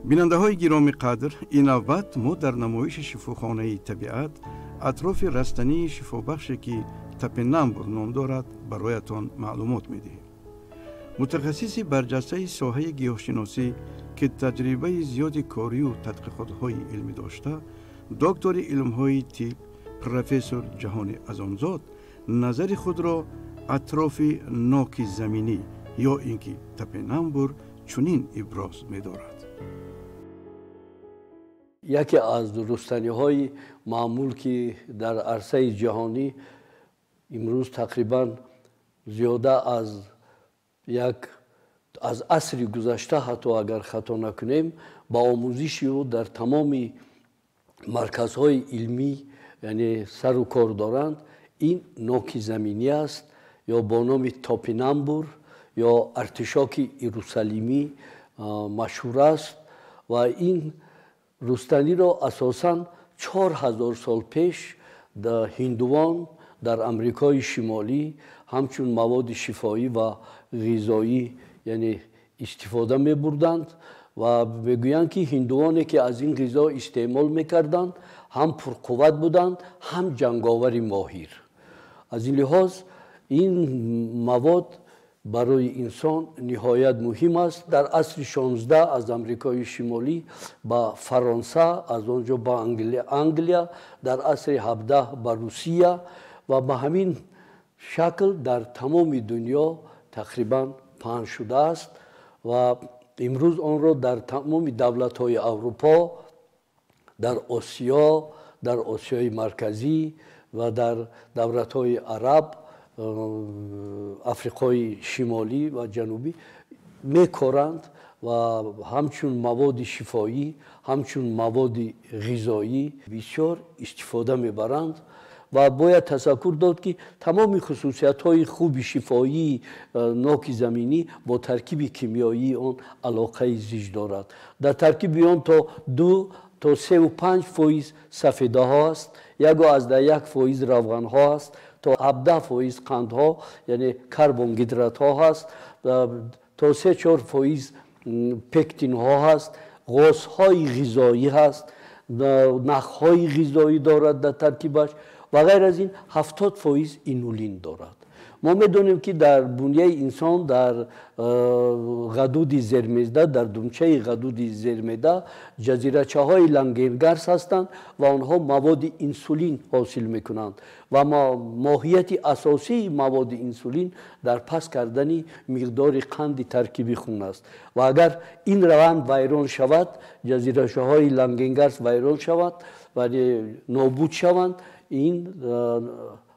بیننده های گرامی قدر، این نوبت ما در نمایش شفاخانه طبیعت اطراف رستنی شفابخشی که تپه نمبر نام دارد برایتان معلومات میدهیم. متخصص برجسته ساحه گیاهشناسی که تجربه زیاد کاری و تحقیقات‌های علمی داشته، دکتر علم‌های طب پروفسور جهان عظامزاد نظر خود را اطراف نوک زمینی یا اینکه تپه نمبر چنین ابراز می‌دارد. یکی از رستنی‌های معمول که در عرصه جهانی امروز تقریباً زیاده از عصر گذشته حتی اگر خطا نکنیم با آموزشی رو در تمام مرکزهای علمی یعنی سر و کار دارند. این نوک زمینی است یا با نام تاپینامبور یا ارتشاک یروشلیمی مشهور است و این رستنی را اساساً 4000 سال پیش در هندوان در امریکای شمالی همچون مواد شفایی و غذایی یعنی استفاده می بردند و میگویند که هندوانی که از این غذا استعمال میکردند هم پرقوت بودند هم جنگاور ماهر. از این لحاظ این مواد برای انسان نهایت مهم است. در عصر 16 از امریکای شمالی با فرانسه، از آنجا با انگلیا، در عصر 17 با روسیه و به همین شکل در تمام دنیا تقریبا پهن شده است و امروز آن را در تمام دولت‌های اروپا، در آسیا، در آسیای مرکزی و در دولت‌های عرب، افریقای شمالی و جنوبی می‌کارند و همچون مواد شفایی، همچون مواد غذایی بسیار استفاده می‌برند و باید تذکر داد که تمام خصوصیت‌های خوب شفایی نوک زمینی با ترکیب کیمیایی آن علاقه زیج دارد. در ترکیب آن تا 2 تا 3.5% سفیده ها است، 1% روغن ها است، تا 17% قند ها یعنی کربوهیدرات ها هست، تا 3-4% پکتین ها هست، غاز های غذایی هست، نخ های غذایی دارد در ترکیبش و غیر از این 70% اینولین دارد. ما میدونیم که در بنیه انسان در غدود زیرمعده، در دمچه غدود زیرمعده جزیره‌چه های لنگرگرس هستند و آنها مواد انسولین حاصل میکنند و ماهیت اساسی مواد انسولین در پس کردن مقدار قند ترکیبی خون است و اگر این روند ویران شود، جزیره‌چه های لنگرگرس ویران شود و نابود شوند، این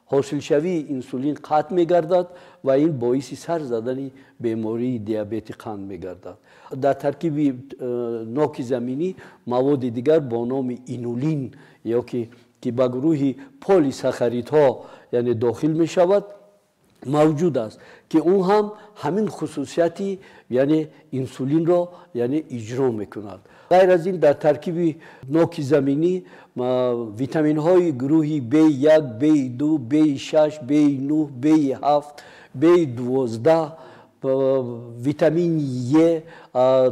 حاصل شوی انسولین قطع می‌گردد و این باعث سر زدن بیماری دیابت قند می‌گردد. در ترکیب نوک زمینی مواد دیگر با نام اینولین یا که به گروه پلی ساکاریدها یعنی داخل می‌شود موجود است که اون هم همین خصوصیتی یعنی انسولین را یعنی اجرا می‌کند. غیر از این در ترکیب نوک زمینی ویتامین های گروه B1, B2, B6, B9, B7, B12 ویتامین ی،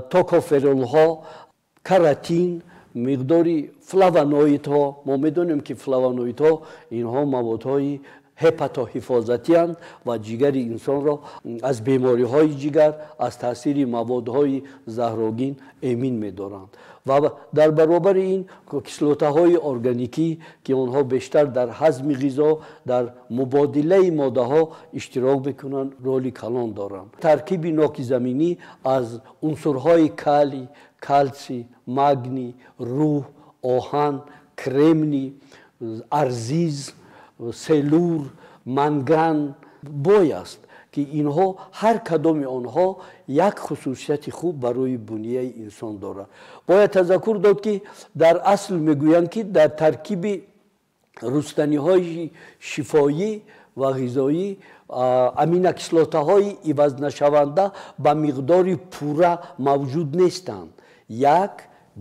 توکوفرول ها، کراتین، مقداری فلاوانوئید ها. ما میدونیم که فلاوانوئید ها اینها موادهای هپاتوحفاظتی اند و جگر انسان را از بیماری های جگر از تاثیر موادهای زهرآگین امین می‌دارند و در برابر این کسلوته های ارگانیکی که آنها بیشتر در هضم غذا، در مبادله ماده ها اشتراک میکنند رول کلان دارند. ترکیب نوک زمینی از عنصرهای کالی، کلسی، مگنی، روح، آهن، کرمنی، ارزیز، سلور، منگان بوی است که اینها هر کدام آنها یک خصوصیت خوب برای بنیه انسان دارد. باید تذکر داد که در اصل میگویند که در ترکیب رستنی های شفایی و غذایی امینوکسیدات های عوض نشونده به مقدار پوره موجود نیستند. 1،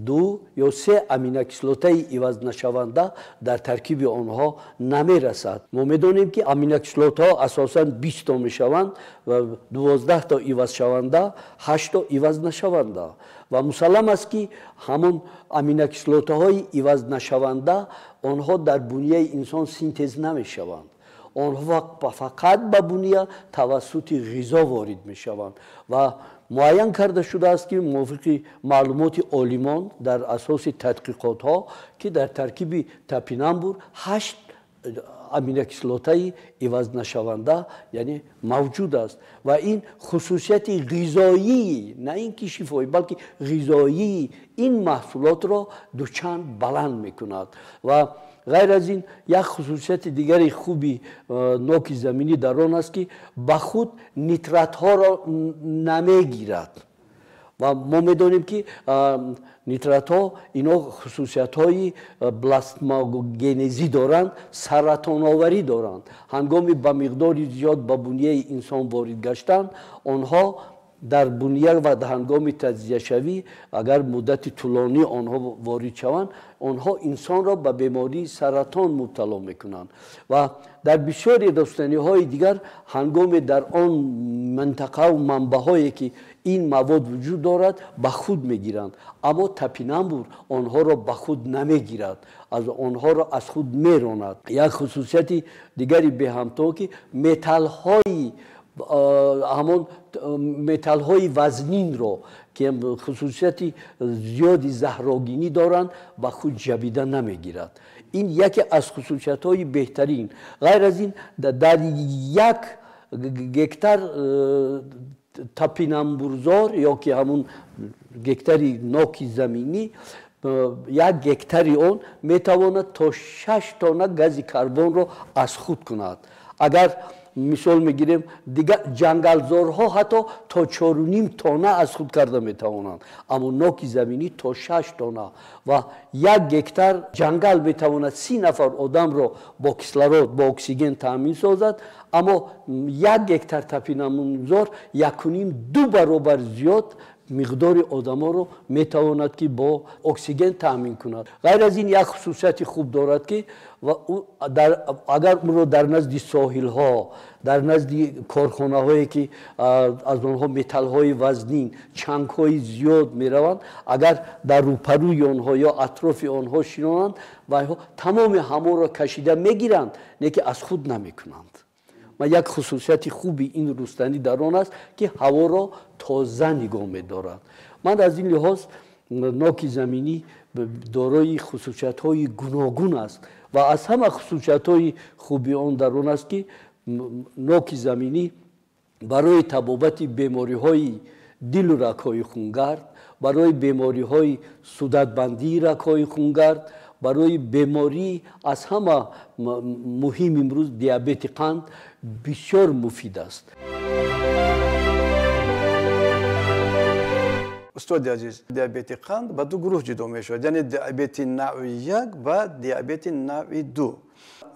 دو یا سه امینوکیسلوتای عوض‌نشونده در ترکیب آنها نمیرسد. ما میدونیم که امینوکیسلوت‌ها اساساً 20 تا میشوند و 12 تا عوض شونده، 8 تا عوض نشونده و مسلم است که همون امینوکیسلوت‌های عوض نشونده آنها در بنیه انسان سینتز نمیشوند. آنها فقط به بنیه توسط غذا وارد میشوند و معین کرده شده است که موافق معلومات عالمان در اساس تحقیقات ها که در ترکیب تپینامبور 8 امینوکیسلوتای عوض نشونده یعنی موجود است و این خصوصیت غذایی نه اینکه شفایی بلکه غذایی این محصولات را دوچند بلند میکند و غیر از این یک خصوصیت دیگری خوبی نوک زمینی در آن است که به خود نیترات ها را نمیگیرد و ما میدونیم که نیترات ها اینا خصوصیت های بلاستماگنزی دارند، سرطان آوری دارند. هنگامی به مقداری زیاد به بنیه انسان وارد گشتن آنها در بنیه و در هنگام تجزیه شوی اگر مدت طولانی آنها وارد شوند آنها انسان را به بیماری سرطان مبتلا میکنند و در بسیاری رستنی های دیگر هنگام در آن منطقه و منبع هایی که این مواد وجود دارد به خود میگیرند اما تپینامبور آنها را به خود نمیگیرد از آنها را از خود میراند. یک خصوصیت دیگری به همتا که متال های همون متال های وزنین رو که خصوصیت زیادی زهراگینی دارند با خود جبیده نمیگیرد. این یکی از خصوصیت های بهترین. غیر از این در یک گکتر تپینامبورزار یا که همون گکتری نوک زمینی یک گکتری اون میتواند تا 6 تانه گاز کربن رو از خود کند. اگر مثال میگیریم دیگه جنگلزارها حتی تا 4.5 تانه از خود کرده میتوانند اما نوک زمینی تا 6 تانه و یک گکتر جنگل میتواند 30 نفر آدم را با کسلرود با اکسیژن تامین سازد اما یک گکتر تپینامبورزار 1.5 2 برابر زیاد مقدار آدم ها رو میتواند که با اکسیژن تامین کند. غیر از این یک خصوصیت خوب دارد که و اگر اون رو در نزد ساحل ها در نزد کارخانه هایی که از آنها متال های وزنین چنگ های زیاد می روند اگر در روپروی آنها یا اطراف آنها شینانند و تمام همه را کشیده میگیرند نه که از خود نمی کنند. و یک خصوصیت خوبی این رستنی در آن است که هوا را تازه نگاه می‌دارد. من از این لحاظ نوک زمینی دارای خصوصیت های گوناگون است و از همه خصوصیت های خوبی آن در آن است که نوک زمینی برای تبابت بیماری های دل و رگ‌های خونگرد، برای بیماری های سودتبندی رگ‌های خونگرد، برای بیماری از همه مهم امروز دیابت قند بسیار مفید است. استاد عزیز، دیابت قند به 2 گروه جدا می شود، یعنی دیابت نوع 1 و دیابت نوع 2.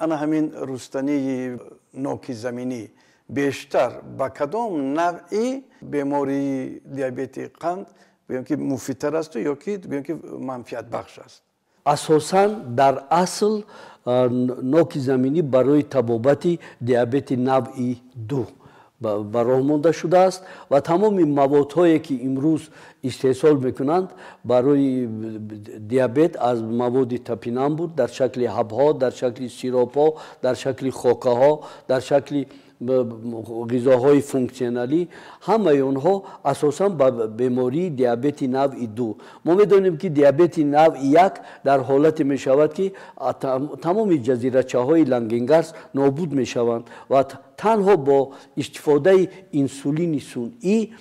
انا همین رستنی نوک زمینی بیشتر با کدام نوعی بیماری دیابت قند بگیم که مفیدتر است یا که بگیم که منفعت بخش است؟ اساساً در اصل نوک زمینی برای تبابت دیابت نوع 2 برای مانده شده است و تمام موادهایی که امروز استحصال میکنند برای دیابت از مواد تپینامبور در شکل حبها، در شکل سیراپ‌ها، در شکل خاکه‌ها، در شکل غذاهای فونکسیونالی همه اونها اساساً به بیماری دیابت نوع 2. ما میدونیم که دیابت نوع 1 در حالت می شود که تمام جزیره‌چه های لنگنگرز نابود می شوند و تنها با استفاده انسولین صنعی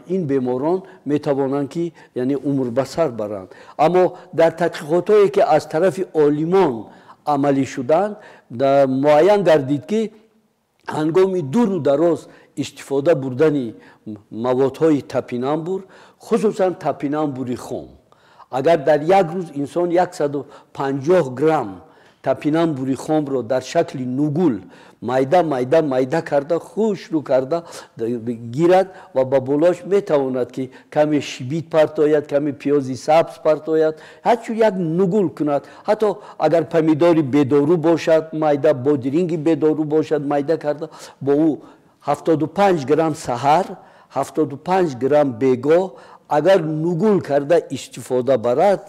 این بیماران می توانند که یعنی عمر بسر برند. اما در تحقیقات هایی که از طرف عالمان عملی شدند معین گردید که هنگام دور و دراز استفاده بردن موادهای تپینامبور خصوصا تپینامبور خام اگر در یک روز انسان 150 گرم тапинамбури хомро дар шакли нугул майда карда хушрӯ карда гирад ва ба болош метавонад ки каме шибит партояд, каме пиёзи сабз партояд, ҳачу як нугул кунад. ҳатто агар помидори бедору бошад майда, бодиринги бедору бошад майда карда, бо ӯ 75 грамм саҳар, 75 грамм бегоҳ агар нугул карда истифода барад,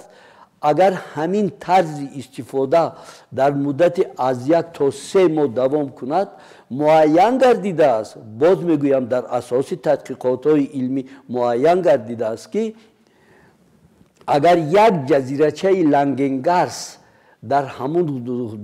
агар ҳамин тарзи истифода дар муддати аз 1 то 3 моҳ давом кунад, муайян гардидааст, боз мегӯям дар асоси тадқиқотҳои илмӣ муайян гардидааст ки агар як ҷазирачаи лангенгарс дар ҳамун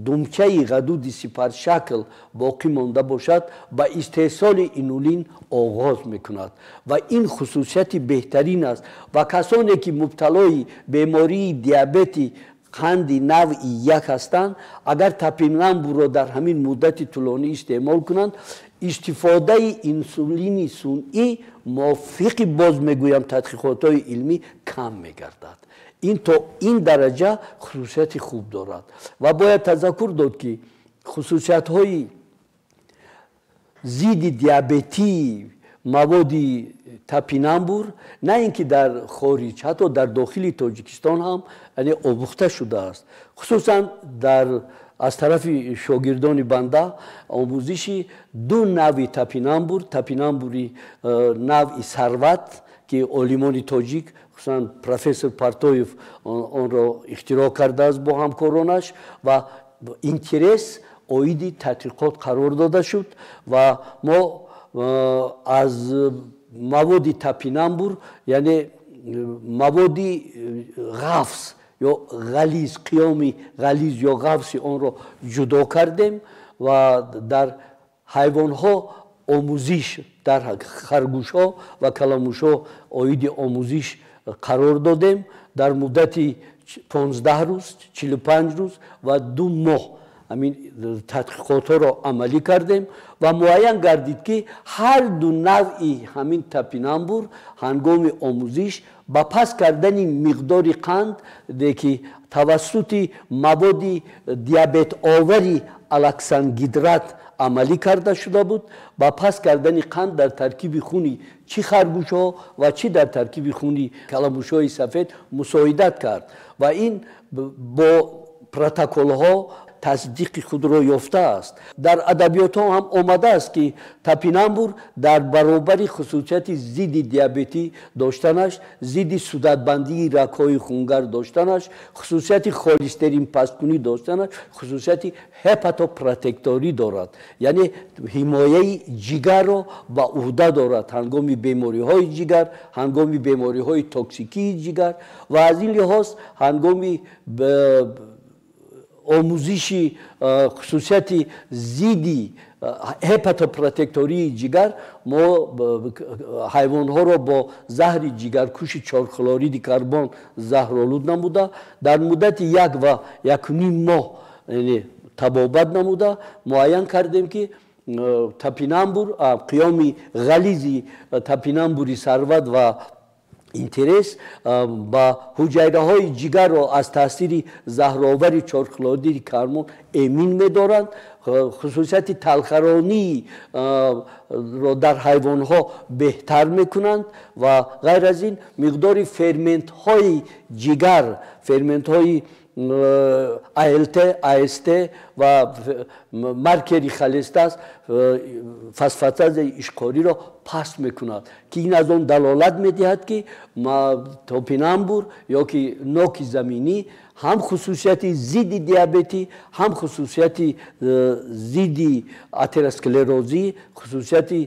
думчаи ғадуди сипаршакл боқӣ монда бошад, ба истеҳсоли инулин оғоз мекунад ва ин хусусияти беҳтарин аст ва касоне ки мубталои бемории диабети қанди навъи 1 ҳастанд, агар тапинамбурро дар ҳамин муддати тӯлонӣ истеъмол кунанд, истифодаи инсулини сунъӣ мувофиқи боз мегӯям тадқиқотҳои илмӣ кам мегардад. ин то ин дараҷа хусусияти хуб дорад ва бояд тазаккур дод ки хусусиятҳои зидди диабетии маводи тапинамбур на ин ки дар хориҷ, ҳатто дар дохили тоҷикистон ҳам омӯхта шудааст. хусусан дар аз тарафи шогирдони банда омӯзиши 2 навъи тапинамбур, тапинамбури навъи сарват ки олимони тоҷик хусусан профессор Партоев онро ихтироъ кардааст бо ҳамкоронаш ва интерес оиди тадқиқот қарор дода шуд ва мо аз маводи тапинамбур, яъне маводи ғафс ё ғализ, қиёми ғализ ё ғафси онро ҷудо кардем ва дар ҳайвонҳо омӯзиш, дар харгӯшҳо ва каламушҳо оиди омӯзиш қарор додем дар муддати 15 рӯз, 45 рӯз ва 2 моҳ ҳамин тадқиқотҳоро амалӣ кардем ва муайян гардид ки ҳар ду навъи ҳамин тапинамбур ҳангоми омӯзиш ба пас кардани миқдори қанд ки тавассути маводи диабетовари алаксангидрат амалӣ карда шуда буд, ба пас кардани қанд дар таркиби хуни чӣ харгӯшҳо ва чӣ дар таркиби хуни каламушҳои сафед мусоидат кард ва ин бо протоколҳо тасдиқи худро ёфтааст. дар адабиётҳо ҳам омадааст ки тапинамбур дар баробари хусусияти зидди диабетӣ доштанаш, зидди судатбандии рагҳои хунгар доштанаш, хусусияти холестерин пасткунӣ доштанаш, хусусияти ҳепатопротекторӣ дорад, яъне ҳимояи ҷигарро ба уҳда дорад ҳангоми бемориҳои ҷигар, ҳангоми бемориҳои токсикии ҷигар ва аз ин лиҳоз ҳангоми омӯзиши хусусияти зидди ҳепатопротектории ҷигар мо ҳайвонҳоро бо заҳри ҷигаркуши 4 хлориди карбон заҳролуд намуда дар муддати 1 ва 1.5 моҳ табобат намуда муайян кардем ки тапинамбур, қиёми ғализи тапинамбури сарват ва интерес ба ҳуҷайраҳои ҷигарро аз таъсири заҳровари 4 хлориди карбон эмин медоранд, хусусияти талхарониро дар ҳайвонҳо беҳтар мекунанд ва ғайр аз ин миқдори ферментҳои ҷигар, ферментҳои ALT, AST ва маркери холестаз, фосфатазаи ишқориро паст мекунад ки ин аз он далолат медиҳад ки тапинамбур ё ки ноки заминӣ ҳам хусусияти зидди диабетӣ, ҳам хусусияти зидди атеросклерозӣ, хусусияти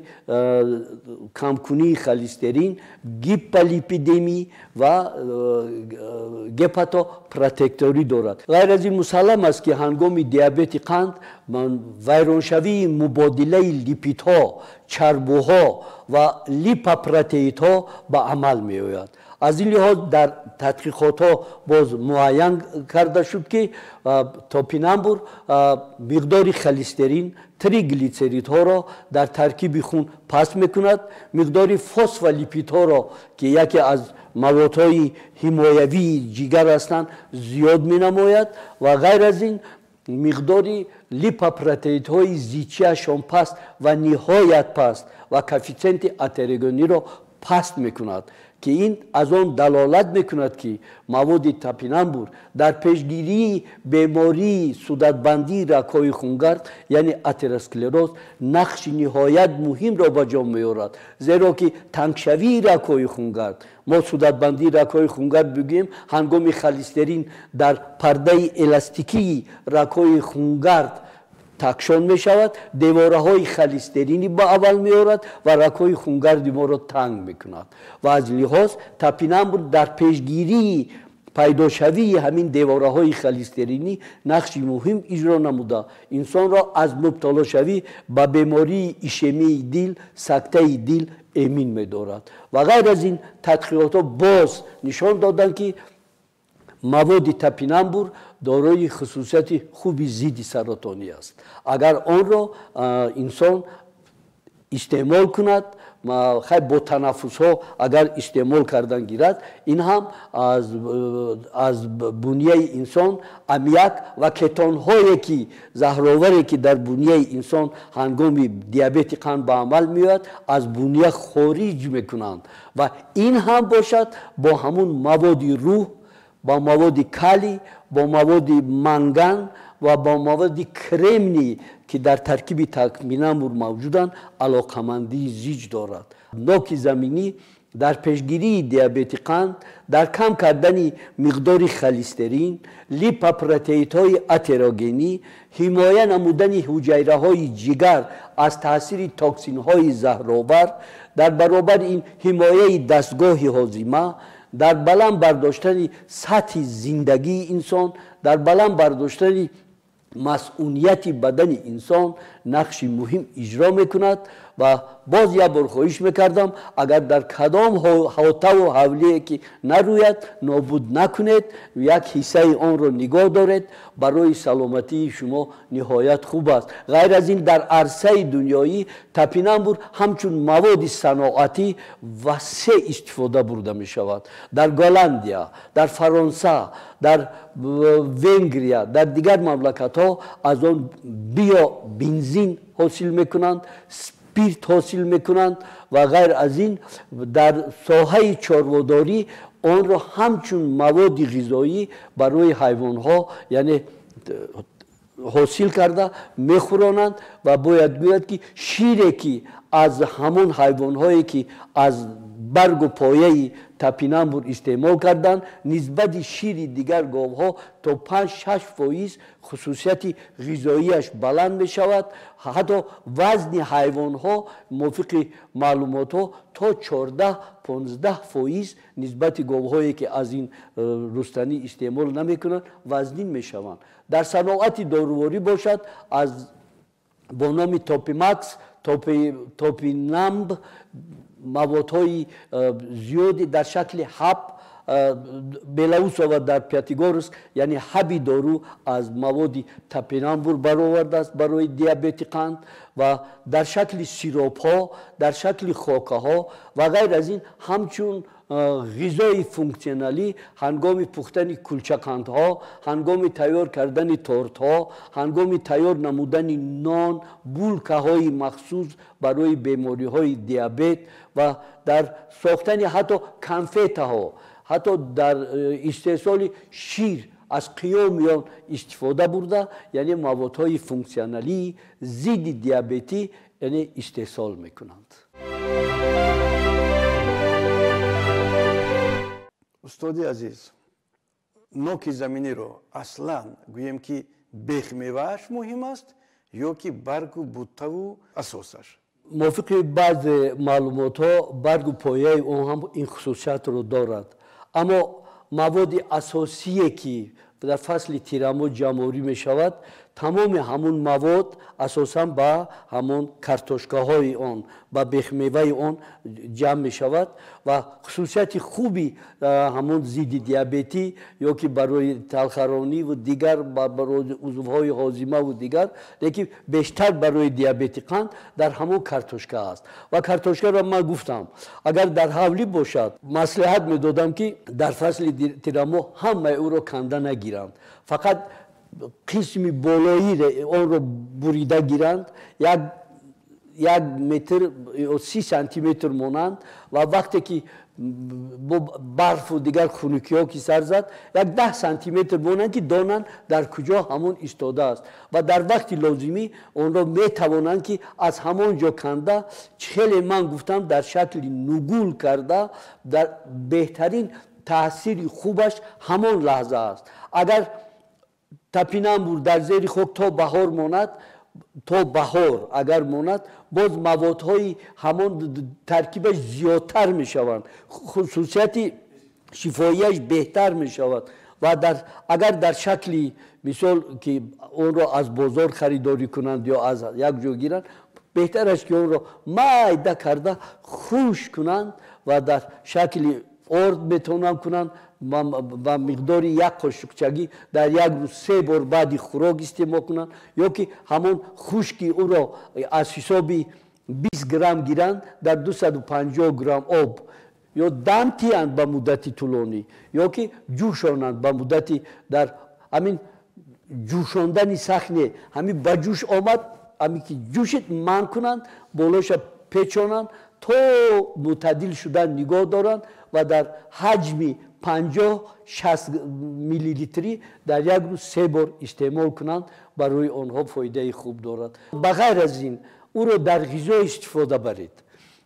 камкунии холестерин, гиполипидемӣ ва гепатопротекторӣ дорад. ғайр аз ин мусаллам аст ки ҳангоми диабети қанд вайроншавии мубодилаи липидҳо, чарбуҳо ва липопротеидҳо ба амал меояд. аз ин лиҳоз дар тадқиқотҳо боз муайян карда шуд ки тапинамбур миқдори холестерин, триглицеридҳоро дар таркиби хун паст мекунад, миқдори фосфолипидҳоро ки яке аз маводҳои ҳимоявии ҷигар ҳастанд зиёд менамояд ва ғайр аз ин مقداری لیپوپروتئین‌های زیچی‌شان پست و نهایت پست و کوفیشنت اتروگنی رو پست میکند که این از آن دلالت میکند که مواد تپینامبور در پیشگیری بیماری صورتبندی رگ‌های خونگرد یعنی اتروسکلروز نقش نهایت مهم را به جا می‌آورد، زیرا که تنگشوی رگ‌های خونگرد، ما صورتبندی رگ‌های خونگرد بگیم هنگام خلیسترین در پرده الاستیکی رگ‌های خونگرد تکشان می شود، دیواره های خلیسترینی با اول می آورد و رگ‌های خونگردی ما را تنگ می کند و از لحاظ تپینامبور در پیشگیری پیداشوی همین دیواره های خلیسترینی نقش مهم اجرا نموده انسان را از مبتلا شوی به بیماری ایشمی دل، سکته دل امین می دارد و غیر از این تحقیقات باز نشان دادند که مواد تپینامبور دارای خصوصیت خوبی ضد سرطانی است. اگر آن را انسان استعمال کند خیلی با تنفس ها اگر استعمال کردن گیرد این هم از بنیه انسان امیاک و کتان هایی که زهرآوری که در بنیه انسان هنگام دیابت قند به عمل میاد از بنیه خارج میکنند و این هم باشد با همون مواد روح، با مواد کالی، با مواد منگان و با مواد کرمنی که در ترکیب تپینامبور موجودند علاقمندی زیج دارد. نوک زمینی در پیشگیری دیابت قند، در کم کردن مقدار خلیسترین، لیپوپروتئین‌های اتروگنی، حمایه نمودن حجره های جگر از تاثیر توکسین های زهرآور، در برابر این حمایه دستگاه هاضمه، در بلند برداشتن سطح زندگی انسان، در بلند برداشتن مسئولیت بدن انسان نقش مهم اجرا میکند و باز یک بار خواهش میکردم اگر در کدام حوطه و حوله که نروید نابود نکنید یک حصه آن را نگاه دارید برای سلامتی شما نهایت خوب است. غیر از این در عرصه دنیایی تپینامبور همچون مواد صناعتی وسیع استفاده برده می شود. در گلندیا، در فرانسه، در ونگریا، در دیگر مملکت ها از آن بیا بنزین حاصل میکنند، سپیرت حاصل میکنند و غیر از این در ساحه چاره‌داری آن را همچون مواد غذایی برای حیوان ها یعنی حاصل کرده میخورانند و باید گوید که شیری که از همون حیوان هایی که از برگ و پایه تپینامبور استعمال کردن نسبت شیر دیگر گاوها تا 5-6% خصوصیت غذاییش بلند می شود. حتی وزن حیوان ها موافق معلومات ها تا 14-15% نسبت گاوهایی که از این رستنی استعمال نمی کنند وزنین می شوند. در صناعت دارویی باشد از با نام توپیماکس، توپینامب موادهای زیادی در شکل حب بلاوس و در پیاتیگورس یعنی حبی دارو از مواد تپینامبور برآورده است برای دیابت قند و در شکل سیروپ ها، در شکل خاکه ها و غیر از این همچون غذای فونکسیونالی هنگام پختن کلچکند ها، هنگام تیار کردن تورت ها، هنگام تیار نمودن نان، بولکه های مخصوص برای بیماری های دیابت و در ساختن حتی کنفت ها، حتی در استحصال شیر از قیامیان استفاده برده یعنی موادهای فونکسیونالی ضد دیابتی یعنی استحصال میکنند. استاد عزیز نوک زمینی رو اصلا گویم که بیخ میوهش مهم است یا که برگ و بوته و اساسش؟ موافق بعض معلومات ها برگ و پایه اون هم این خصوصیت رو دارد اما مواد اساسی که در فصل تیرمو جمع‌آوری می شود تمام همون مواد اساساً با همون کارتوشکه های آن با بیخ میوه آن جمع می شود و خصوصیت خوبی همون ضد دیابتی یا که برای تلخرانی و دیگر برای عضوهای هاضمه و دیگر لیکن بیشتر برای دیابت قند در همون کارتوشکه است و کارتوشکه را من گفتم اگر در حولی باشد مصلحت می دادم که در فصل تیرمو همه او را کنده نگیرند فقط قسمی بالایی آن رو بریده گیرند، یک متر یا 30 سانتی متر مانند و وقتی که برف و دیگر خنکی ها که سر زد 10 سانتی متر مانند که دانند در کجا همون ایستاده است و در وقت لازمی آن را می توانند که از همان جا کنده، خیلی من گفتم در شکل نگول کرده، در بهترین تاثیر خوبش همان لحظه است. اگر تپینامبور در زیر خاک تا بهار ماند، تا بهار اگر ماند، باز موادهای همان ترکیبش زیادتر می شوند، خصوصیت شفاییش بهتر می شود و اگر در شکلی مثال که اون را از بازار خریداری کنند یا از یک جا گیرند، بهتر است که اون را مایده کرده خشک کنند و در شکل آرد میتونن کنند و مقدار یک قاشقچگی در یک روز 3 بار بعد خوراک استعمال کنند یا که همون خشکی او را از حساب 20 گرم گیرند در 250 گرم آب یا دم تیند به مدت طولانی یا که جوشانند به مدتی در همین جوشاندن سخنه همین به جوش آمد همین که جوشت من کنند بالاش پیچانند تا معتدل شدن نگاه دارند و در حجم 50-60 میلی لیتری در یک روز 3 بار استعمال کنند، برای آنها فایده خوب دارد. بغیر از این او را در غذا استفاده برید،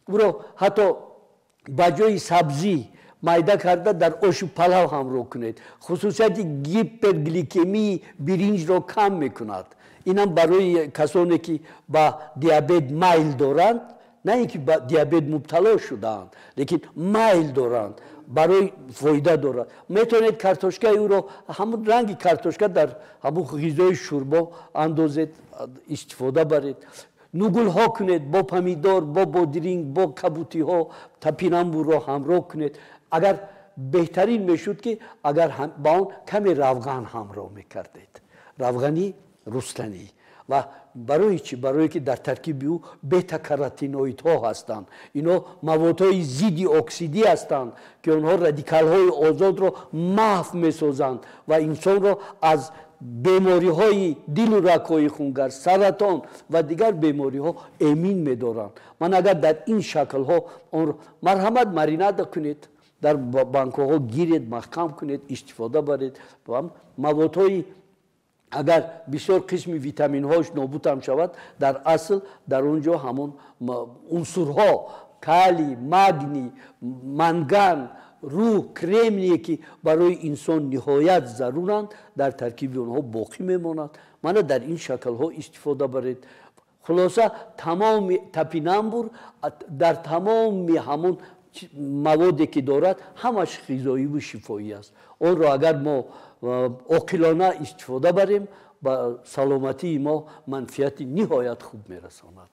او را حتی به جای سبزی میده کرده در آش و پلو همراه کنید، خصوصیت هیپرگلیکمی برنج را کم میکند. این هم برای کسانی که با دیابت میل دارند، نه اینکه با دیابت مبتلا شدند لیکن میل دارند، برای فایده دارد. میتونید کارتوشکه او را همون رنگ کارتوشکه در همون غذای شوربا اندازید استفاده برید. نوگل ها کنید با پمیدار، با بادرینگ، با کبوتی ها تپینامبور را همراه کنید. اگر بهترین میشد که اگر با اون کمی روغن همراه میکردید، روغنی رستنی. و برای چی؟ برای که در ترکیب او بتا کاروتینوئید ها هستند. اینا موادهای ضد اکسیدی هستند که آنها رادیکال های آزاد را محو میسازند و انسان را از بیماری های دل و رگ های خونگر، سرطان و دیگر بیماری ها امین می‌دارند. من اگر در این شکل ها آن را مرحمت مریناد کنید، در بانک ها گیرید، محکم کنید، استفاده برید. موادهای اگر بسیار قسم ویتامین هاش نابود هم شود، در اصل در اونجا همون عنصرها کالی، مگنی، منگان، روح، کرمنی که برای انسان نهایت ضرورند در ترکیب اونها باقی میماند. من در این شکل ها استفاده برید. خلاصه تمام تپینامبور در تمام همون موادی که دارد همش غذایی و شفایی است. اون را اگر ما عاقلانه استفاده بریم، با سلامتی ما منفعت نهایت خوب میرساند.